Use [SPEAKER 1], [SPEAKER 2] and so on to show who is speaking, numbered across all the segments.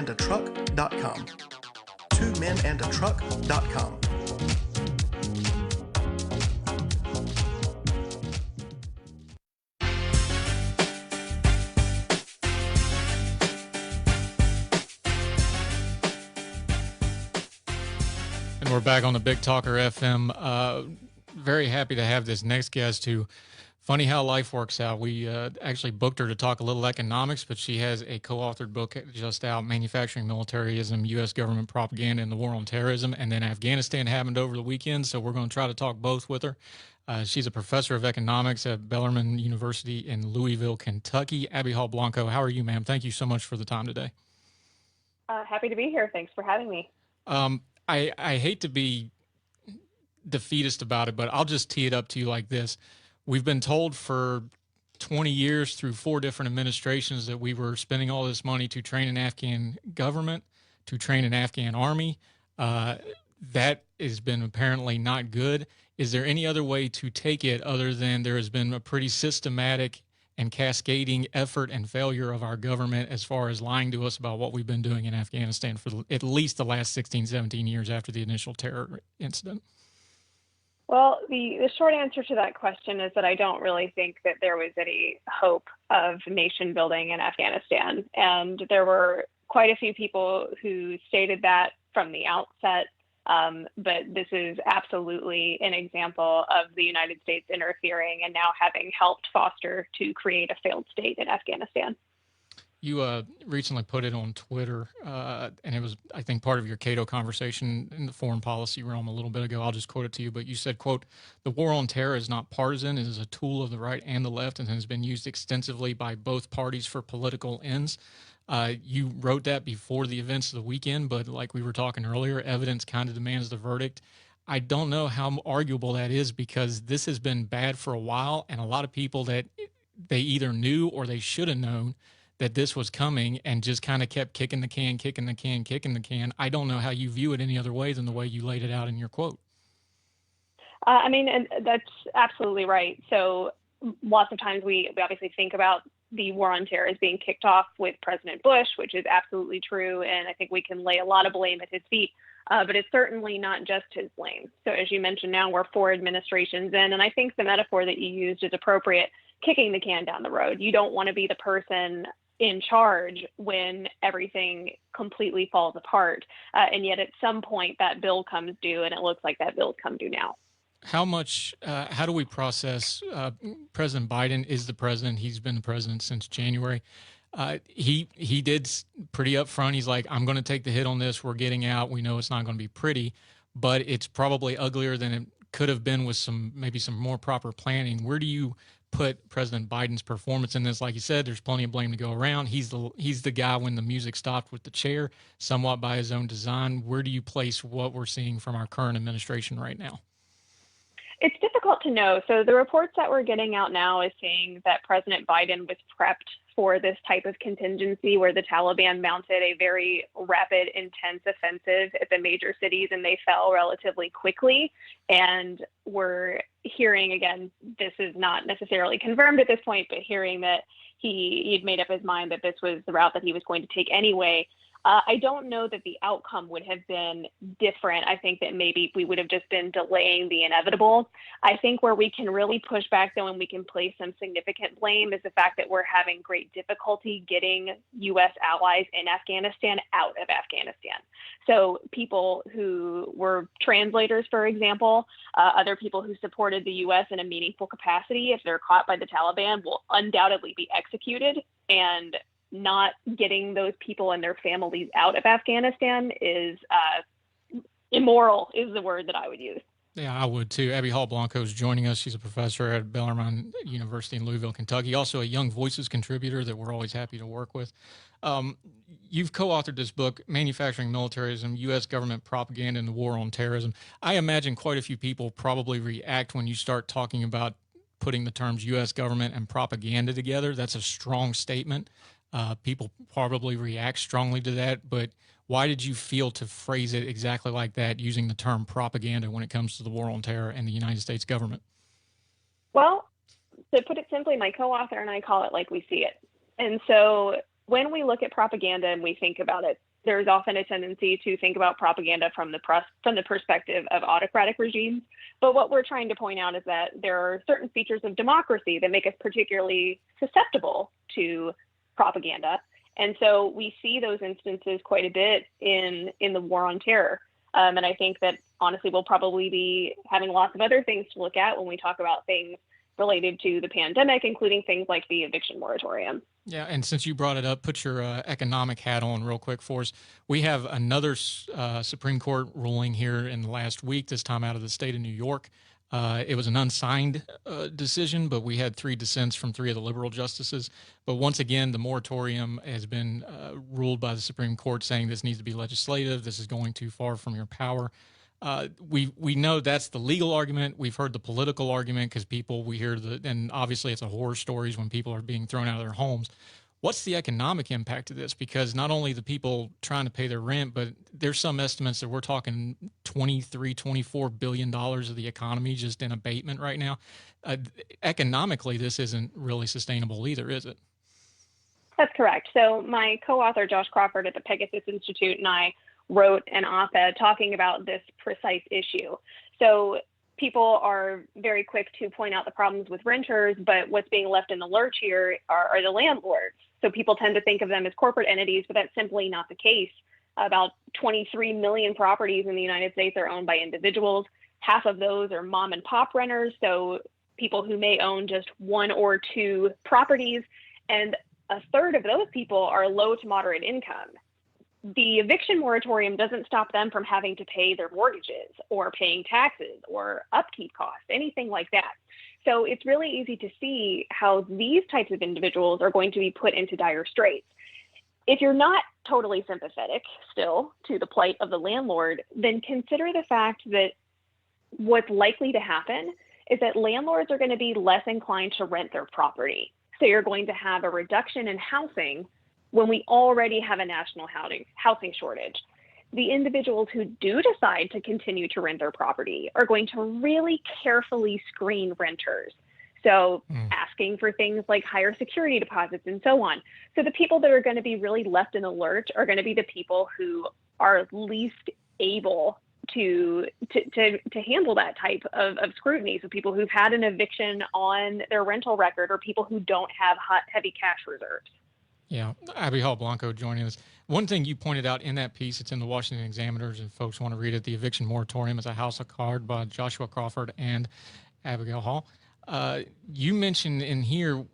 [SPEAKER 1] twomenandatruck.com. twomenandatruck.com.
[SPEAKER 2] And we're back on the Big Talker FM. Very happy to have this next guest who, funny how life works out. We actually booked her to talk a little economics, but she has a co-authored book just out, Manufacturing Militarism, U.S. Government Propaganda and the War on Terrorism. And then Afghanistan happened over the weekend, so we're going to try to talk both with her. She's a professor of economics at Bellarmine University in Louisville, Kentucky. Abby Hall Blanco, how are you, ma'am? Thank you so much for the time today.
[SPEAKER 3] Happy to be here. Thanks for having me.
[SPEAKER 2] I hate to be defeatist about it, but I'll just tee it up to you like this. We've been told for 20 years through 4 different administrations that we were spending all this money to train an Afghan government, to train an Afghan army. That has been apparently not good. Is there any other way to take it other than there has been a pretty systematic and cascading effort and failure of our government as far as lying to us about what we've been doing in Afghanistan for at least the last 16, 17 years after the initial terror incident?
[SPEAKER 3] Well, the short answer to that question is that I don't really think that there was any hope of nation building in Afghanistan. And there were quite a few people who stated that from the outset. But this is absolutely an example of the United States interfering and now having helped foster to create a failed state in Afghanistan.
[SPEAKER 2] You recently put it on Twitter, and it was, I think, part of your Cato conversation in the foreign policy realm a little bit ago. I'll just quote it to you, but you said, quote, "The war on terror is not partisan. It is a tool of the right and the left and has been used extensively by both parties for political ends." You wrote that before the events of the weekend, but like we were talking earlier, evidence kind of demands the verdict. I don't know how arguable that is because this has been bad for a while, and a lot of people that they either knew or they should have known that this was coming and just kind of kept kicking the can. I don't know how you view it any other way than the way you laid it out in your quote.
[SPEAKER 3] And that's absolutely right. So lots of times we obviously think about the war on terror as being kicked off with President Bush, which is absolutely true. And I think we can lay a lot of blame at his feet, but it's certainly not just his blame. So as you mentioned, now we're 4 administrations in, and I think the metaphor that you used is appropriate, kicking the can down the road. You don't want to be the person in charge when everything completely falls apart. And yet at some point that bill comes due, and it looks like that bill's come due now.
[SPEAKER 2] How do we process President Biden is the president. He's been the president since January. He did pretty upfront. He's like, I'm going to take the hit on this. We're getting out. We know it's not going to be pretty, but it's probably uglier than it could have been with maybe some more proper planning. Where do you put President Biden's performance in this? Like you said, there's plenty of blame to go around. He's the guy when the music stopped with the chair, somewhat by his own design. Where do you place what we're seeing from our current administration right now?
[SPEAKER 3] It's difficult to know. So the reports that we're getting out now is saying that President Biden was prepped for this type of contingency where the Taliban mounted a very rapid, intense offensive at the major cities and they fell relatively quickly. And we're hearing, again, this is not necessarily confirmed at this point, but hearing that he'd made up his mind that this was the route that he was going to take anyway. I don't know that the outcome would have been different. I think that maybe we would have just been delaying the inevitable. I think where we can really push back, though, and we can place some significant blame is the fact that we're having great difficulty getting U.S. allies in Afghanistan out of Afghanistan. So people who were translators, for example, other people who supported the U.S. in a meaningful capacity, if they're caught by the Taliban, will undoubtedly be executed. And not getting those people and their families out of Afghanistan is immoral, is the word that I would use.
[SPEAKER 2] Yeah, I would too. Abby Hall Blanco is joining us. She's a professor at Bellarmine University in Louisville, Kentucky. Also a Young Voices contributor that we're always happy to work with. You've co-authored this book, Manufacturing Militarism, U.S. Government Propaganda and the War on Terrorism. I imagine quite a few people probably react when you start talking about putting the terms U.S. government and propaganda together. That's a strong statement. People probably react strongly to that, but why did you feel to phrase it exactly like that, using the term propaganda when it comes to the war on terror and the United States government?
[SPEAKER 3] Well, to put it simply, my co-author and I call it like we see it. And so when we look at propaganda and we think about it there's often a tendency to think about propaganda from the perspective of autocratic regimes. But what we're trying to point out is that there are certain features of democracy that make us particularly susceptible to propaganda. And so we see those instances quite a bit in the war on terror. And I think that honestly, we'll probably be having lots of other things to look at when we talk about things related to the pandemic, including things like the eviction moratorium.
[SPEAKER 2] Yeah, and since you brought it up, put your economic hat on real quick for us. We have another Supreme Court ruling here in the last week, this time out of the state of New York. It was an unsigned decision, but we had 3 dissents from 3 of the liberal justices. But once again, the moratorium has been ruled by the Supreme Court saying this needs to be legislative. This is going too far from your power. We know that's the legal argument. We've heard the political argument because we hear and obviously it's a horror stories when people are being thrown out of their homes. What's the economic impact of this? Because not only the people trying to pay their rent, but there's some estimates that we're talking $24 billion of the economy just in abatement right now. Economically, this isn't really sustainable either, is it?
[SPEAKER 3] That's correct. So my co-author, Josh Crawford at the Pegasus Institute, and I wrote an op-ed talking about this precise issue. So people are very quick to point out the problems with renters, but what's being left in the lurch here are the landlords. So people tend to think of them as corporate entities, but that's simply not the case. About 23 million properties in the United States are owned by individuals. Half of those are mom and pop renters, so people who may own just 1 or 2 properties, and a third of those people are low to moderate income. The eviction moratorium doesn't stop them from having to pay their mortgages or paying taxes or upkeep costs, anything like that. So it's really easy to see how these types of individuals are going to be put into dire straits. If you're not totally sympathetic still to the plight of the landlord, then consider the fact that what's likely to happen is that landlords are going to be less inclined to rent their property. So you're going to have a reduction in housing when we already have a national housing shortage. The individuals who do decide to continue to rent their property are going to really carefully screen renters. So asking for things like higher security deposits and so on. So the people that are going to be really left in the lurch are going to be the people who are least able to handle that type of scrutiny. So people who've had an eviction on their rental record or people who don't have heavy cash reserves.
[SPEAKER 2] Yeah, Abby Hall Blanco joining us. One thing you pointed out in that piece, it's in the Washington Examiners, if folks want to read it, The Eviction Moratorium is a House of Cards by Joshua Crawford and Abigail Hall. You mentioned in here,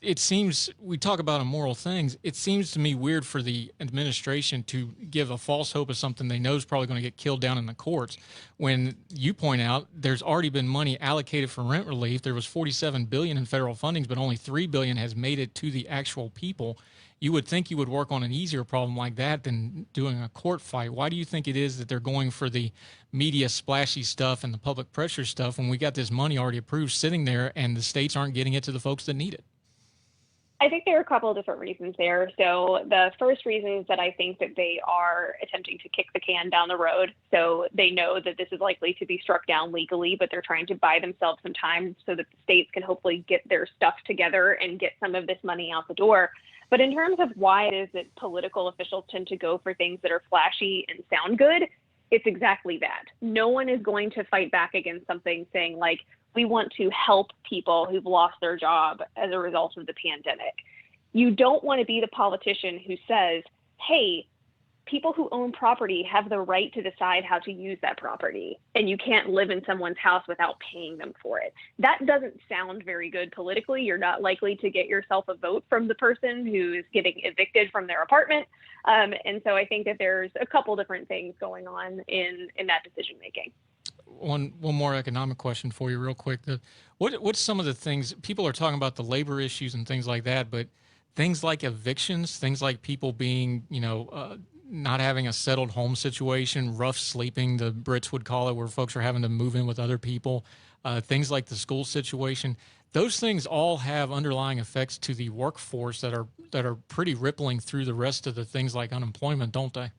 [SPEAKER 2] it seems, we talk about immoral things, it seems to me weird for the administration to give a false hope of something they know is probably going to get killed down in the courts. When you point out there's already been money allocated for rent relief, there was $47 billion in federal fundings, but only $3 billion has made it to the actual people. You would think you would work on an easier problem like that than doing a court fight. Why do you think it is that they're going for the media splashy stuff and the public pressure stuff when we got this money already approved sitting there and the states aren't getting it to the folks that need it?
[SPEAKER 3] I think there are a couple of different reasons there. So the first reason is that I think that they are attempting to kick the can down the road. So they know that this is likely to be struck down legally, but they're trying to buy themselves some time so that the states can hopefully get their stuff together and get some of this money out the door. But in terms of why it is that political officials tend to go for things that are flashy and sound good, it's exactly that. No one is going to fight back against something saying like, we want to help people who've lost their job as a result of the pandemic. You don't want to be the politician who says, hey, people who own property have the right to decide how to use that property, and you can't live in someone's house without paying them for it. That doesn't sound very good politically. You're not likely to get yourself a vote from the person who is getting evicted from their apartment. And so I think that there's a couple different things going on in that decision making.
[SPEAKER 2] One more economic question for you real quick. What's some of the things people are talking about, the labor issues and things like that, but things like evictions, things like people being, not having a settled home situation, rough sleeping, the Brits would call it, where folks are having to move in with other people, things like the school situation. Those things all have underlying effects to the workforce that are pretty rippling through the rest of the things like unemployment, don't they?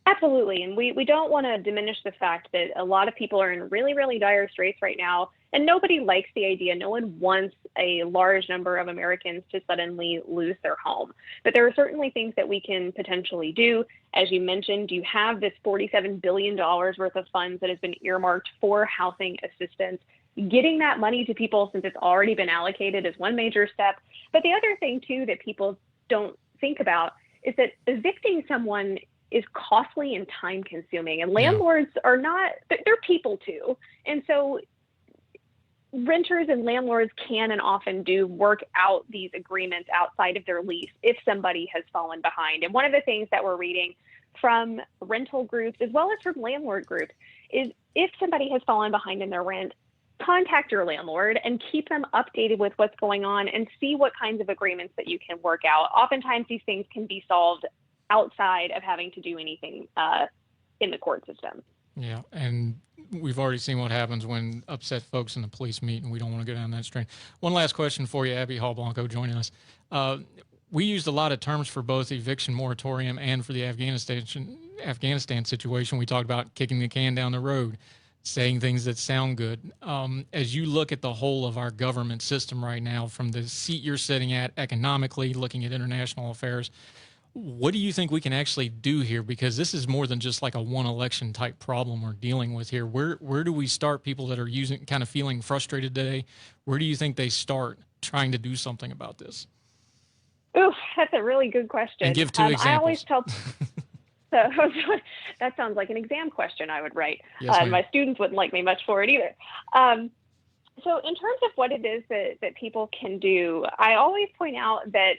[SPEAKER 3] Absolutely. And we don't want to diminish the fact that a lot of people are in really, really dire straits right now. And nobody likes the idea. No one wants a large number of Americans to suddenly lose their home. But there are certainly things that we can potentially do. As you mentioned, you have this $47 billion worth of funds that has been earmarked for housing assistance. Getting that money to people, since it's already been allocated, is one major step. But the other thing, too, that people don't think about is that evicting someone is costly and time consuming. And landlords are not, they're people too. And so renters and landlords can and often do work out these agreements outside of their lease if somebody has fallen behind. And one of the things that we're reading from rental groups as well as from landlord groups is if somebody has fallen behind in their rent, contact your landlord and keep them updated with what's going on and see what kinds of agreements that you can work out. Oftentimes these things can be solved outside of having to do anything in the court system.
[SPEAKER 2] Yeah, and we've already seen what happens when upset folks in the police meet, and we don't want to go down that strain. One last question for you, Abby Hall Blanco, joining us. We used a lot of terms for both eviction moratorium and for the Afghanistan situation. We talked about kicking the can down the road, saying things that sound good. As you look at the whole of our government system right now, from the seat you're sitting at economically, looking at international affairs, what do you think we can actually do here? Because this is more than just like a one election type problem we're dealing with here. Where do we start, people that are kind of feeling frustrated today? Where do you think they start trying to do something about this?
[SPEAKER 3] Ooh, that's a really good question.
[SPEAKER 2] And give two examples.
[SPEAKER 3] I always tell, so that sounds like an exam question I would write.
[SPEAKER 2] Yes,
[SPEAKER 3] my students wouldn't like me much for it either. So in terms of what it is that people can do, I always point out that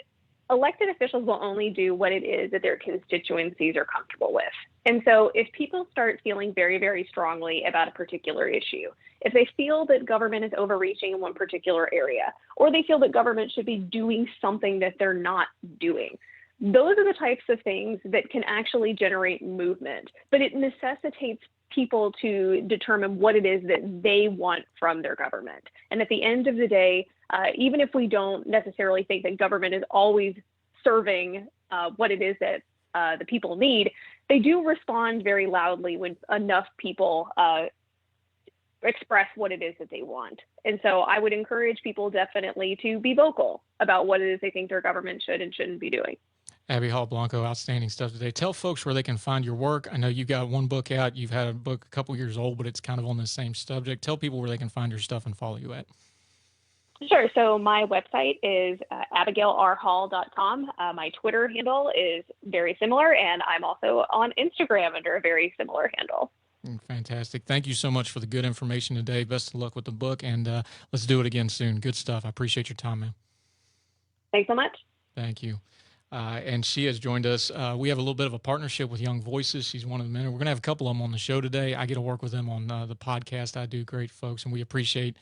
[SPEAKER 3] elected officials will only do what it is that their constituencies are comfortable with. And so if people start feeling very, very strongly about a particular issue, if they feel that government is overreaching in one particular area, or they feel that government should be doing something that they're not doing, those are the types of things that can actually generate movement. But it necessitates people to determine what it is that they want from their government. And at the end of the day, even if we don't necessarily think that government is always serving what it is that the people need, they do respond very loudly when enough people express what it is that they want. And so I would encourage people definitely to be vocal about what it is they think their government should and shouldn't be doing.
[SPEAKER 2] Abby Hall Blanco, outstanding stuff today. Tell folks where they can find your work. I know you've got one book out. You've had a book a couple years old, but it's kind of on the same subject. Tell people where they can find your stuff and follow you at.
[SPEAKER 3] Sure. So my website is abigailrhall.com. My Twitter handle is very similar, and I'm also on Instagram under a very similar handle.
[SPEAKER 2] Fantastic. Thank you so much for the good information today. Best of luck with the book, and let's do it again soon. Good stuff. I appreciate your time, man.
[SPEAKER 3] Thanks so much.
[SPEAKER 2] Thank you. And she has joined us. We have a little bit of a partnership with Young Voices. She's one of the men. We're going to have a couple of them on the show today. I get to work with them on the podcast I do. Great folks, and we appreciate